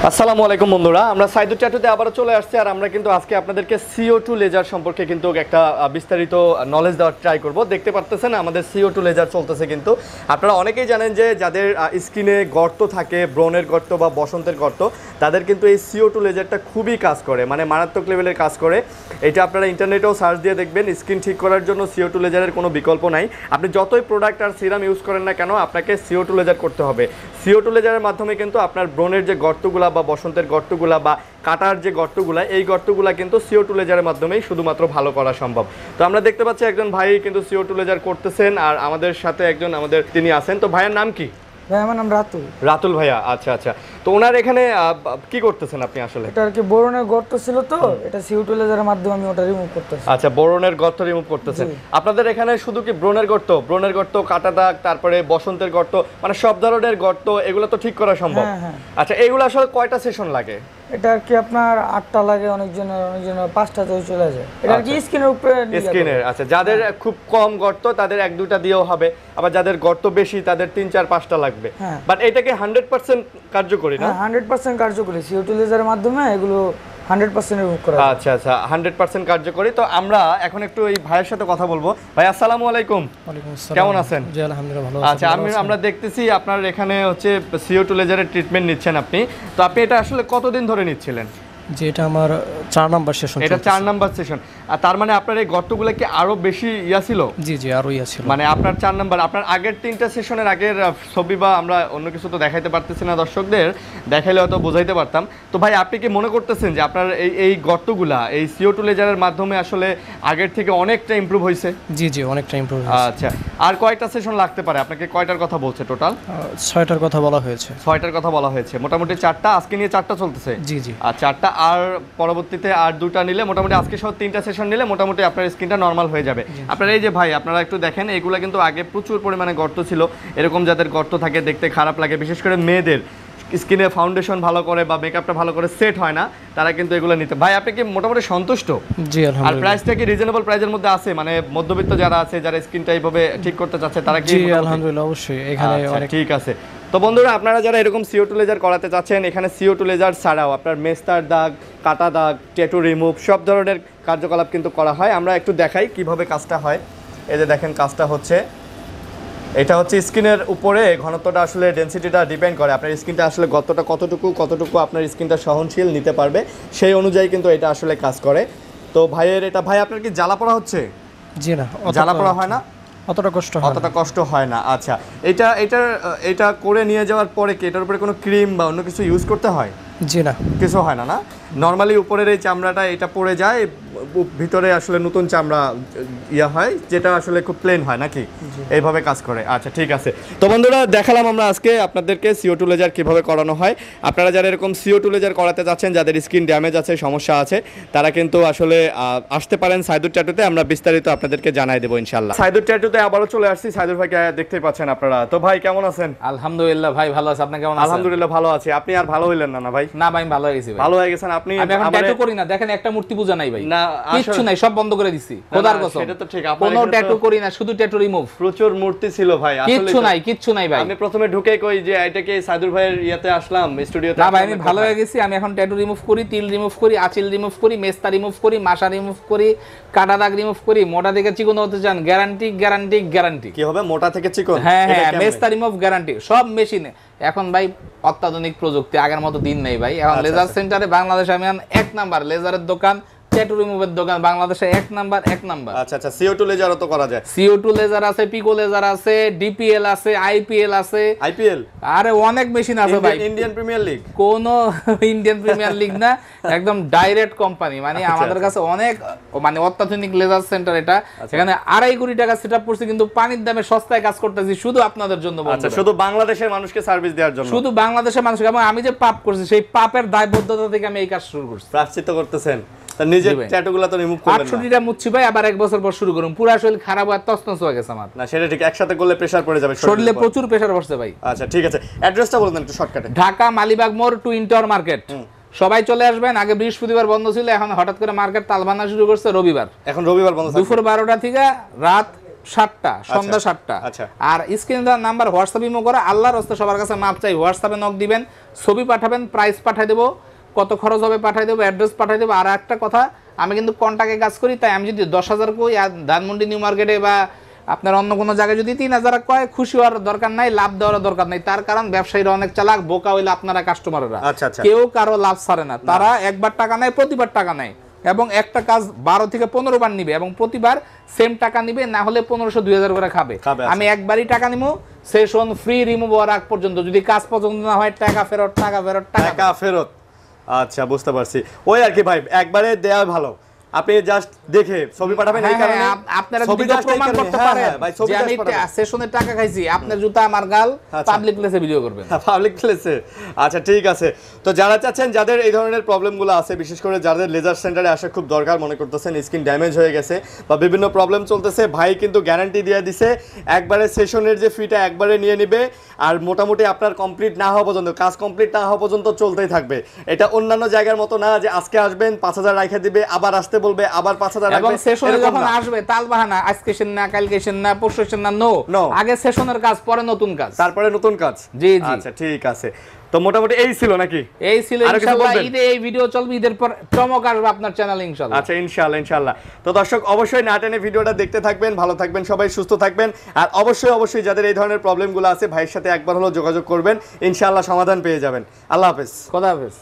আসসালামু আলাইকুম বন্ধুরা, আমরা সাইদুর ট্যাটুতে আবারও চলে আসছি। আর আমরা কিন্তু আজকে আপনাদেরকে CO2 লেজার সম্পর্কে কিন্তু একটা বিস্তারিত নলেজ দেওয়ার ট্রাই করব। দেখতে পারতেছেন আমাদের CO2 লেজার চলতেছে। কিন্তু আপনারা অনেকেই জানেন যে যাদের স্কিনে গর্ত থাকে, ব্রণের গর্ত বা বসন্তের গর্ত, তাদের কিন্তু এই CO2 লেজারটা খুবই কাজ করে, মানে মারাত্মক লেভেলের কাজ করে। এটা আপনারা ইন্টারনেটেও সার্চ দিয়ে দেখবেন, স্কিন ঠিক করার জন্য CO2 লেজারের কোনো বিকল্প নাই। আপনি যতই প্রোডাক্ট আর সিরাম ইউজ করেন না কেন, আপনাকে CO2 লেজার করতে হবে। CO2 লেজারের মাধ্যমে কিন্তু আপনার ব্রণের যে গর্তগুলা বা বসন্তের গর্তগুলা বা কাটার যে গর্তগুলা, এই গর্তগুলা কিন্তু CO2 লেজারের মাধ্যমেই শুধুমাত্র ভালো করা সম্ভব। তো আমরা দেখতে পাচ্ছি একজন ভাই কিন্তু CO2 লেজার করতেছেন, আর আমাদের সাথে একজন তিনি আছেন। তো ভাইয়ের নাম কি? ভাই আমার নাম রাতুল। রাতুল ভাইয়া, আচ্ছা আচ্ছা। তো ওনার এখানে কি করতেছেন আপনি আসলে? এটা আর কি বোরনের গর্ত ছিল, তো এটা CO2 লেজারের মাধ্যমে আমি ওটা রিমুভ করতেছি। আচ্ছা, বোরনের গর্ত রিমুভ করতেছেন। আপনাদের এখানে শুধু কি ব্রণের গর্ত, কাটা দাগ, তারপরে বসন্তের গর্ত, মানে সব ধরনের গর্ত এগুলো তো ঠিক করা সম্ভব? হ্যাঁ। আচ্ছা, এগুলো আসলে কয়টা সেশন লাগে? এটা আর কি আপনার 8টা লাগে, অনেকজনের 5টাতেও চলে যায়। এটা আর কি স্কিনের উপরে স্কিনের। আচ্ছা, যাদের খুব কম গর্ত তাদের 1-2টা দিয়েও হবে, আবার যাদের গর্ত বেশি তাদের 3-4-5টা লাগবে। বাট এটাকে 100% কার্যকরী না? 100% কার্যকরী। CO2 লেজারের মাধ্যমে এগুলো 100% রিমুভ করা। আচ্ছা আচ্ছা, 100% কার্যকরী। তো আমরা এখন একটু এই ভাইয়ের সাথে কথা বলবো। ভাই আসসালামু আলাইকুম। ওয়ালাইকুম আসসালাম। কেমন আছেন? জি আলহামদুলিল্লাহ ভালো আছি। আচ্ছা, আমরা দেখতেছি আপনার এখানে হচ্ছে CO2 লেজারের ট্রিটমেন্ট নিচ্ছেন আপনি। তো আপনি এটা আসলে কতদিন ধরে নিচ্ছিলেন? যে এটা আমার 4 নাম্বার সেশন। এটা 4 নাম্বার সেশন। আর তার মানে আপনার এই গর্তগুলো কি আরো বেশি ছিল? জি আরো ছিল। মানে আপনার 4 নাম্বার, আপনার আগের 3টা সেশনের আগের ছবি বা আমরা অন্য কিছু তো দেখাইতে পারতেছি না দর্শকদের, দেখাইলে হয়তো বোঝাইতে পারতাম। তো ভাই, আপনি কি মনে করতেছেন যে আপনার এই গর্তগুলা এই CO2 লেজারের মাধ্যমে আসলে আগের থেকে অনেকটা ইমপ্রুভ হয়েছে? জি অনেকটা ইমপ্রুভ হয়েছে। আচ্ছা, আর কয়টা সেশন লাগতে পারে? আপনাকে কয়টার কথা বলছে টোটাল? 6টার কথা বলা হয়েছে। 6টার কথা বলা হয়েছে। মোটামুটি 4টা, আজকে নিয়ে 4টা চলতেছে। জি আর 4টা, আর পরবর্তীতে আর 2টা নিলে মোটামুটি আজকে সহ 3টা সেশন নিলে মোটামুটি আপনার স্কিনটা নরমাল হয়ে যাবে। আপনার এই যে ভাই, আপনারা একটু দেখেন, এগুলো কিন্তু আগে প্রচুর পরিমাণে গর্ত ছিল। এরকম যাদের গর্ত থাকে দেখতে খারাপ লাগে, বিশেষ করে মেয়েদের স্কিনে ফাউন্ডেশন ভালো করে বা মেকআপটা ভালো করে সেট হয় না, তারা কিন্তু এগুলো নিতে। ভাই, আপনি কি মোটামুটি সন্তুষ্ট? জি আলহামদুলিল্লাহ। আর প্রাইসটা কি রিজনেবল প্রাইসের মধ্যে আছে? মানে মধ্যবিত্ত যারা আছে, যারা স্কিনটা এইভাবে ঠিক করতে চাচ্ছে, তারা কি? জি আলহামদুলিল্লাহ, অবশ্যই এখানে অনেক। ঠিক আছে। তো বন্ধুরা, আপনারা যারা এরকম CO2 লেজার করাতে চাচ্ছেন, এখানে CO2 লেজার ছাড়াও আপনার মেস্তার দাগ, কাটা দাগ, ট্যাটু রিমুভ সব ধরনের কার্যকলাপ কিন্তু করা হয়। আমরা একটু দেখাই কিভাবে কাজটা হয়। এই যে দেখেন, কাজটা হচ্ছে, এটা হচ্ছে স্কিনের উপরে ঘনত্বটা, আসলে ডেনসিটিটা ডিপেন্ড করে আপনার স্কিনটা আসলে গর্তটা কতটুকু আপনার স্কিনটা সহনশীল নিতে পারবে, সেই অনুযায়ী কিন্তু এটা আসলে কাজ করে। তো ভাইয়ের এটা, ভাই আপনার কি জ্বালা পোড়া হচ্ছে? জি না, জ্বালা পোড়া হয় না? অতটা কষ্ট হয় না। আচ্ছা, এটা করে নিয়ে যাওয়ার পরে কি এটার উপরে কোনো ক্রিম বা অন্য কিছু ইউজ করতে হয়? জি না, কিছু হয় না। নর্মালি উপরের এই চামড়াটা এটা পড়ে যায়, ভিতরে আসলে নতুন চামড়া হয়, যেটা আসলে খুব প্লেন হয় নাকি? এইভাবে কাজ করে। আচ্ছা, ঠিক আছে। তো বন্ধুরা, দেখালাম আমরা আজকে আপনাদেরকে CO2 লেজার কিভাবে করানো হয়। আপনারা যারা এরকম CO2 লেজার করাতে চাচ্ছেন, যাদের স্কিন ড্যামেজ আছে, সমস্যা আছে, তারা কিন্তু আসলে আসতে পারেন সাইদুর ট্যাটুতে। আমরা বিস্তারিত আপনাদেরকে জানাই দেবো ইনশাল্লাহ। সাইদুর ট্যাটুতে আবারও চলে আসছি। সাইদুর ভাইকে দেখতেই পাচ্ছেন আপনারা। তো ভাই, কেমন আছেন? আলহামদুলিল্লাহ ভাই, ভালো আছি। আপনি কেমন আছেন? আলহামদুলিল্লাহ ভালো আছি। আপনি আর ভালো হইলেন না ভাই? না ভাই, ভালো হয়ে গেছি ভাই। ভালো হয়ে গেছেন আপনি? আমি এখন ট্যাটু করি না, দেখেন একটা মূর্তি পূজা নাই ভাই, না কিচ্ছু নাই, সব বন্ধ করে দিছি। খোদার কসম, সেটা তো ঠিক। কোনো ট্যাটু করি না, শুধু ট্যাটু রিমুভ। প্রচুর মূর্তি ছিল ভাই, আসলে কিচ্ছু নাই ভাই। আমি প্রথমে ঢুকে কই যে এটাকে সাইদুর ভাইয়ের ইয়াতে আসলাম, স্টুডিওতে। না ভাই, আমি ভালো হয়ে গেছি। আমি এখন ট্যাটু রিমুভ করি, তিল রিমুভ করি, আঁচিল রিমুভ করি, মেস্তা রিমুভ করি, মাশা রিমুভ করি, কাটা দাগ রিমুভ করি। মোটা থেকে চিকন হতে চান, গ্যারান্টি। কি হবে মোটা থেকে চিকন? হ্যাঁ, মেস্তা রিমুভ গ্যারান্টি, সব মেশিনে। এখন ভাই অত্যাধুনিক প্রযুক্তি, আগের মতো দিন নেই ভাই। এখন লেজার সেন্টারে বাংলাদেশে আমি 1 নাম্বার লেজারের দোকান, ট্যাটু রিমুভের দোকান বাংলাদেশে 1 নাম্বার। আচ্ছা, CO2 লেজারও তো করা যায়। CO2 লেজার আছে, পিকো লেজার আছে, DPL আছে, IPL আছে। IPL? আরে অনেক মেশিন আছে ভাই। Indian premier league? কোন ইন্ডিয়ান প্রিমিয়ার লিগ না, একদম ডাইরেক্ট কোম্পানি। মানে আমাদের কাছে অনেক অত্যাধুনিক লেজার সেন্টার এটা। এখানে 2.5 কোটি টাকা সেটআপ করছি, কিন্তু পানির দামে সস্তায় কাজ করতেছি শুধু আপনাদের জন্য। আচ্ছা, শুধু বাংলাদেশের মানুষকে সার্ভিস দেওয়ার জন্য? শুধু বাংলাদেশের মানুষকে। এবং আমি যে পাপ করছি, সেই পাপের দায়বদ্ধতা থেকে আমি এই কাজ শুরু করছি। প্রায়শ্চিত্ত করতেছেন? নিজের ট্যাটুগুলো তো রিমুভ করবেন না? 8টা মুচ্ছি ভাই, আবার 1 বছর পর শুরু করুন। পুরো শরীর খারাপ হয়ে তছনছ হয়ে গেছে আমার। না, সেটা ঠিক, একসাথে করলে প্রেসার পড়ে যাবে শরীরে, প্রচুর প্রেসার পড়ছে ভাই। আচ্ছা, ঠিক আছে। অ্যাড্রেসটা বলে দেন একটু শর্টকাটে। ঢাকা মালিবাগ মোড়, টুইন টাওয়ার মার্কেট। সবাই চলে আসবেন। আগে বৃহস্পতিবার বন্ধ ছিল, এখন হঠাৎ করে মার্কেট তালবানা শুরু করছে রবিবার। এখন রবিবার বন্ধ, দুপুর 12টা থেকে রাত 7টা, সন্ধ্যা 7টা। আচ্ছা। আর স্ক্রিনে দেওয়া নাম্বার হোয়াটসঅ্যাপ ইমো করে, আল্লাহর রাস্তায় সবার কাছে মাপ চাই, হোয়াটসঅ্যাপে নক দিবেন, ছবি পাঠাবেন, প্রাইস পাঠিয়ে দেবো, কত খরচ হবে পাঠিয়ে দেবো, অ্যাড্রেস পাঠিয়ে দেবো। আর একটা কথা, আমি কিন্তু কন্টাক্টে কাজ করি, তাই আমি যদি 10,000 কই আর ধানমন্ডি নিউ মার্কেটে বা আপনার অন্য কোনো জায়গায় যদি 3,000 কয়, খুশি হওয়ার দরকার নাই, লাভ দেওয়ার দরকার নাই। তার কারণ ব্যবসায়ীরা অনেক চালাক, বোকা হইলে আপনারা কাস্টমাররা। আচ্ছা, আচ্ছা। কেউ কারো লাভ ছাড়ে না, তারা একবার টাকা নেয়, প্রতিবার টাকা নেয়, এবং একটা কাজ 12 থেকে 15 বার নিবে, এবং প্রতিবার সেম টাকা নিবে, না হলে 1500-2000 করে খাবে। খাবে, আচ্ছা। আমি একবারই টাকা নিবো, সেশন ফ্রি, রিমুভ হওয়ার আগ পর্যন্ত। যদি কাজ পছন্দ না হয়, টাকা ফেরত, টাকা ফেরত, টাকা ফেরত। আচ্ছা, বুঝতে পারছি। ওই আর কি ভাই, একবারে দেয়া ভালো। আপনি জাস্ট দেখে ছবি পাঠাবেন, এই কারণে আপনারা ছবি যদি just এই প্রমাণ কারণে, করতে হ্যাঁ, পারেন হ্যাঁ, ভাই, ছবি যে just আমি পাঠাবেন। সেশনে টাকা খাইছি, আপনার জুতা আমার গাল, আচ্ছা। পাবলিক প্লেসে ভিডিও করবেন। পাবলিক প্লেসে। আচ্ছা, ঠিক আছে। তো যারা চাচ্ছেন, যাদের এই ধরনের প্রবলেমগুলো আছে, বিশেষ করে যাদের লেজার সেন্টারে আসা খুব দরকার, মনে করতেছেন স্কিন ড্যামেজ হয়ে গেছে বা বিভিন্ন প্রবলেম চলতেছে, ভাই কিন্তু গ্যারান্টি দিয়ে দিছে, একবারে সেশনের যে ফিটা একবারে নিয়ে নিবে, আর মোটামুটি আপনার কমপ্লিট না হওয়া পর্যন্ত, কাজ কমপ্লিট না হওয়া পর্যন্ত চলতেই থাকবে। এটা অন্যান্য জায়গার মতো না যে আজকে আসবেন 5,000 রাইখা দিবে, আবার আসতে বলবে, আবার 5,000 এবং রাখবে, সেশনে এরকম যখন না। আসবে তাল বাহানা, আজকে সেন না, কালকে সেন না, পরশু সেন না, নো, No. আগে সেশনের কাজ, পরে নতুন কাজ। তারপরে নতুন কাজ। জি, জি। আচ্ছা, ঠিক আছে। তো মোটামুটি এই ছিল নাকি? এই ছিল। আরো কিছু ইনশাআল্লাহ বলবেন? ঈদে এই ভিডিও চলবে, ঈদের পর চমক আসবে আপনার চ্যানেলে ইনশাআল্লাহ। আচ্ছা, ইনশাআল্লাহ, ইনশাআল্লাহ। তো দর্শক, অবশ্যই না টেনে ভিডিওটা দেখতে থাকবেন, ভালো থাকবেন, সবাই সুস্থ থাকবেন। আর অবশ্যই যাদের এই ধরনের প্রবলেমগুলো আছে, ভাইয়ের সাথে একবার হলো যোগাযোগ করবেন, ইনশাআল্লাহ সমাধান পেয়ে যাবেন। আল্লাহ হাফেজ। খোদা হাফেজ।